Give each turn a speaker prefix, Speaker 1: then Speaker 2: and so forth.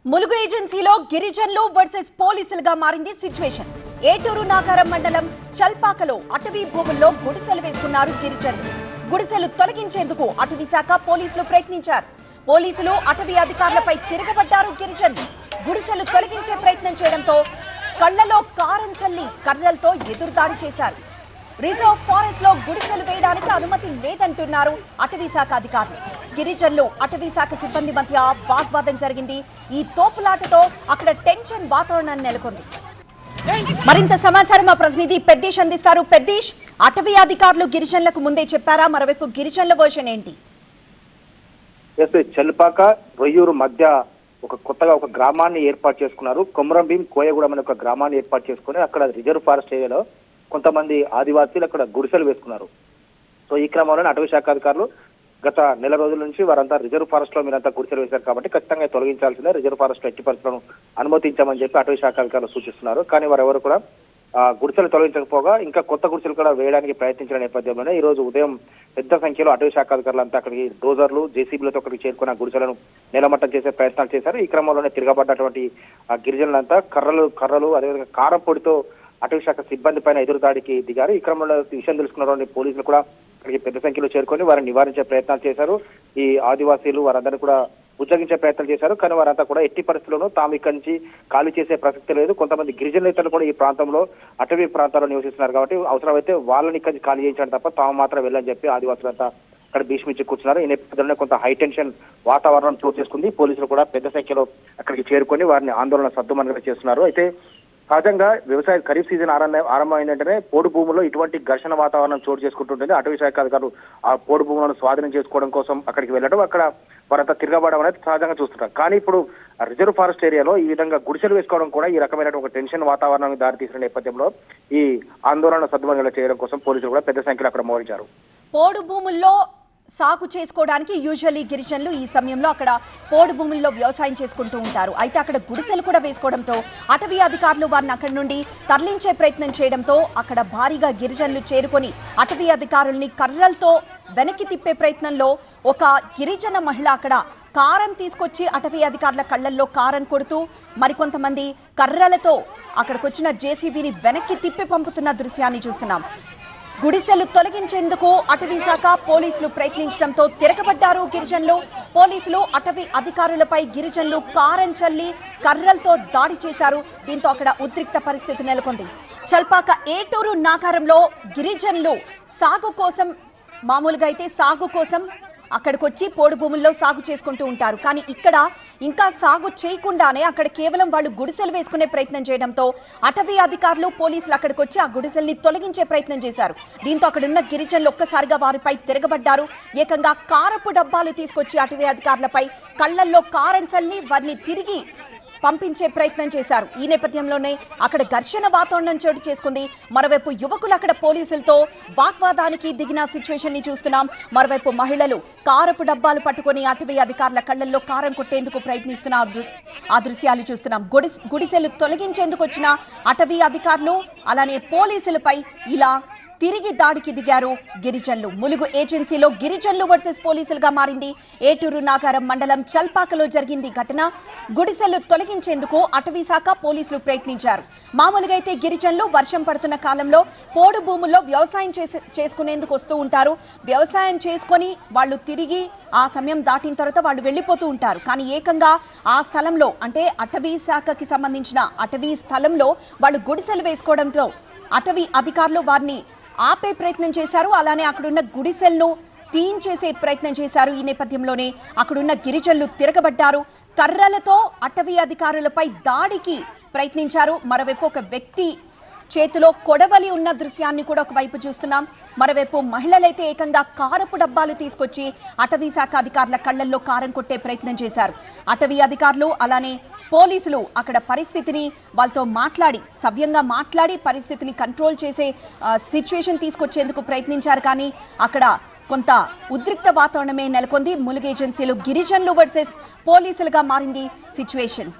Speaker 1: ములుగు ఏజెన్సీలో గిరిజనులు వర్సెస్ పోలీసులుగా మారింది సిచ్యువేషన్. ఏటూరు నాగారం మండలం చల్పాకలో అటవీ భూముల్లో గుడిసెలు వేసుకున్నారు గిరిజనులు. గుడిసెలు తొలగించేందుకు అటవీ శాఖ పోలీసులు ప్రయత్నించారు. పోలీసులు అటవీ అధికారులపై తిరగబడ్డారు గిరిజనులు. గుడిసెలు తొలగించే ప్రయత్నం చేయడంతో కళ్లలో కారం చల్లి కర్రలతో ఎదురుదాడి చేశారు. రిజర్వ్ ఫారెస్ట్ లో గుడిసెలు వేయడానికి అనుమతి లేదంటున్నారు అటవీ శాఖ అధికారులు. గిరిజనులు అటవీ శాఖ సిబ్బంది మధ్య వాగ్వాదం జరిగింది. ఈ తోపులాటతో అక్కడ టెన్షన్ వాతావరణం నెలకొంది. మరింత సమాచారం మా ప్రతినిధి పెద్దీష్ అందిస్తారు. పెద్దీష్, అటవీ అధికారులు గిరిజనులకు ముందే చెప్పారా? మరోవైపు గిరిజనుల వర్షన్ ఏంటి?
Speaker 2: చల్పాక రొయ్యూరు మధ్య కొత్తగా ఒక గ్రామాన్ని ఏర్పాటు చేసుకున్నారు. కొమరంభీం కోయగూడెం అనే ఒక గ్రామాన్ని ఏర్పాటు చేసుకుని అక్కడ రిజర్వ్ ఫారెస్ట్ ఏరియాలో కొంతమంది ఆదివాసీలు అక్కడ గుడిసెలు వేసుకున్నారు. సో ఈ క్రమంలోనే అటవీ శాఖ అధికారులు గత నెల రోజుల నుంచి వారంతా రిజర్వ్ ఫారెస్ట్ లో మీరంతా గుడిసెలు వేశారు కాబట్టి ఖచ్చితంగా తొలగించాల్సిందే, రిజర్వ్ ఫారెస్ట్ లో ఎట్టి పరిస్థితులను అనుమతించామని చెప్పి అటవీ శాఖ అధికారులు సూచిస్తున్నారు. కానీ వారెవరు కూడా గుడిసెలు తొలగించకపోగా ఇంకా కొత్త గుడిసెలు కూడా వేయడానికి ప్రయత్నించిన నేపథ్యంలోనే ఈ రోజు ఉదయం పెద్ద సంఖ్యలో అటవీ శాఖ అధికారులు అంతా అక్కడికి డోజర్లు, జేసీబీలతో అక్కడికి చేరుకున్న గుడిసెలను నేలమట్టం చేసే ప్రయత్నాలు చేశారు. ఈ క్రమంలోనే తిరగబడ్డటువంటి గిరిజనులంతా కర్రలు అదేవిధంగా కారం పొడితో అటవీ శాఖ సిబ్బంది పైన ఎదురుదాడికి దిగారు. ఈ క్రమంలో విషయం తెలుసుకున్నటువంటి పోలీసులు కూడా అక్కడికి పెద్ద సంఖ్యలో చేరుకొని వారిని నివారించే ప్రయత్నాలు చేశారు. ఈ ఆదివాసీలు వారందరినీ కూడా ఉద్యోగించే ప్రయత్నం చేశారు. కానీ వారంతా కూడా ఎట్టి పరిస్థితుల్లోనూ తాము ఇక్కడి నుంచి ఖాళీ చేసే ప్రసక్తి లేదు. కొంతమంది గిరిజనులు కూడా ఈ ప్రాంతంలో అటవీ ప్రాంతాల్లో నివసిస్తున్నారు కాబట్టి అవసరమైతే వాళ్ళని ఇక్కడి నుంచి ఖాళీ చేయించడం తప్ప తాము మాత్రం వెళ్ళని చెప్పి ఆదివాసులంతా అక్కడ భీష్మించి కూర్చున్నారు. ఈ నేపథ్యంలో కొంత హైటెన్షన్ వాతావరణం చోటు చేసుకుంది. పోలీసులు కూడా పెద్ద సంఖ్యలో అక్కడికి చేరుకొని వారిని ఆందోళన సద్దుమణిగా చేస్తున్నారు. అయితే సహజంగా వ్యవసాయ ఖరీఫ్ సీజన్ ఆరంభమైందంటేనే పోడు భూముల్లో ఇటువంటి ఘర్షణ వాతావరణం చోటు చేసుకుంటుంటుంది. అటవీ శాఖ అధికారులు ఆ పోడు భూములను స్వాధీనం చేసుకోవడం కోసం అక్కడికి వెళ్ళడం, అక్కడ వారంతా తిరగబడడం అనేది సహజంగా చూస్తుంటారు. కానీ ఇప్పుడు రిజర్వ్ ఫారెస్ట్ ఏరియాలో ఈ విధంగా గుడిసెలు వేసుకోవడం కూడా ఈ రకమైన ఒక టెన్షన్ వాతావరణానికి దారితీసిన నేపథ్యంలో ఈ ఆందోళన సద్దుమణిగా చేయడం కోసం పోలీసులు కూడా పెద్ద సంఖ్యలో అక్కడ మోహరించారు.
Speaker 1: పోడు భూముల్లో సాగు చేసుకోవడానికి యూజువల్లీ గిరిజనులు ఈ సమయంలో అక్కడ పోడు భూముల్లో వ్యవసాయం చేసుకుంటూ ఉంటారు. అయితే అక్కడ గుడిసెలు కూడా వేసుకోవడంతో అటవీ అధికారులు వారిని అక్కడి నుండి తరలించే ప్రయత్నం చేయడంతో అక్కడ భారీగా గిరిజనులు చేరుకొని అటవీ అధికారుల్ని కర్రలతో వెనక్కి తిప్పే ప్రయత్నంలో ఒక గిరిజన మహిళ అక్కడ కారం తీసుకొచ్చి అటవీ అధికారుల కళ్లల్లో కారం కొడుతూ మరికొంతమంది కర్రలతో అక్కడికొచ్చిన జేసీబీని వెనక్కి తిప్పి పంపుతున్న దృశ్యాన్ని చూస్తున్నాం. గుడిసెలు తొలగించేందుకు అటవీ శాఖ పోలీసులు ప్రయత్నించడంతో తిరగబడ్డారు గిరిజనులు. పోలీసులు అటవీ అధికారులపై గిరిజనులు కారం చల్లి కర్రలతో దాడి చేశారు. దీంతో అక్కడ ఉద్రిక్త పరిస్థితి నెలకొంది. చల్పాక ఏటూరు నాగారంలో గిరిజనులు సాగు కోసం మామూలుగా అయితే సాగు కోసం అక్కడికొచ్చి పోడు భూముల్లో సాగు చేసుకుంటూ ఉంటారు. కానీ ఇక్కడ ఇంకా సాగు చేయకుండానే అక్కడ కేవలం వాళ్ళు గుడిసెలు వేసుకునే ప్రయత్నం చేయడంతో అటవీ అధికారులు పోలీసులు అక్కడికి వచ్చి ఆ గుడిసెల్ని తొలగించే ప్రయత్నం చేశారు. దీంతో అక్కడున్న గిరిజనులు ఒక్కసారిగా వారిపై తిరగబడ్డారు. ఏకంగా కారపు డబ్బాలు తీసుకొచ్చి అటవీ అధికారులపై కళ్లల్లో కారం చల్లి వారిని తిరిగి పంపించే ప్రయత్నం చేశారు. ఈ నేపథ్యంలోనే అక్కడ ఘర్షణ వాతావరణం చోటు చేసుకుంది. మరోవైపు యువకులు అక్కడ పోలీసులతో వాగ్వాదానికి దిగిన సిచ్యువేషన్ ని చూస్తున్నాం. మరోవైపు మహిళలు కారపు డబ్బాలు పట్టుకొని అటవీ అధికారుల కళ్లల్లో కారం కొట్టేందుకు ప్రయత్నిస్తున్న ఆ దృశ్యాలు చూస్తున్నాం. గుడిసెలు తొలగించేందుకు వచ్చిన అటవీ అధికారులు అలానే పోలీసులపై ఇలా తిరిగి దాడికి దిగారు గిరిజనులు. ములుగు ఏజెన్సీలో గిరిజనులు వర్సెస్ పోలీసులుగా మారింది. ఏటూరు నాగారం మండలం చల్పాకలో జరిగింది ఘటన. గుడిసెలు తొలగించేందుకు అటవీ శాఖ పోలీసులు ప్రయత్నించారు. మామూలుగా అయితే గిరిజనులు వర్షం పడుతున్న కాలంలో పోడు భూముల్లో వ్యవసాయం చేసుకునేందుకు వస్తూ ఉంటారు. వ్యవసాయం చేసుకొని వాళ్ళు తిరిగి ఆ సమయం దాటిన తర్వాత వాళ్ళు వెళ్ళిపోతూ ఉంటారు. కానీ ఏకంగా ఆ స్థలంలో అంటే అటవీ శాఖకి సంబంధించిన అటవీ స్థలంలో వాళ్ళు గుడిసెలు వేసుకోవడంతో అటవీ అధికారులు వారిని ఆపే ప్రయత్నం చేశారు. అలానే అక్కడున్న గుడిసెలను తీయించేసే ప్రయత్నం చేశారు. ఈ నేపథ్యంలోనే అక్కడున్న గిరిజనులు తిరగబడ్డారు. కర్రలతో అటవీ అధికారులపై దాడికి ప్రయత్నించారు. మరోవైపు ఒక వ్యక్తి చేతిలో కొడవలి ఉన్న దృశ్యాన్ని కూడా ఒకవైపు చూస్తున్నాం. మరోవైపు మహిళలైతే ఏకంగా కారపు డబ్బాలు తీసుకొచ్చి అటవీ శాఖ అధికారుల కళ్లల్లో కారం కొట్టే ప్రయత్నం చేశారు. అటవీ అధికారులు అలానే పోలీసులు అక్కడ పరిస్థితిని వాళ్ళతో సవ్యంగా మాట్లాడి పరిస్థితిని కంట్రోల్ చేసే సిచ్యువేషన్ తీసుకొచ్చేందుకు ప్రయత్నించారు. కానీ అక్కడ కొంత ఉద్రిక్త వాతావరణమే నెలకొంది. ములుగు ఏజెన్సీలో గిరిజనులు వర్సెస్ పోలీసులుగా మారింది సిచ్యువేషన్.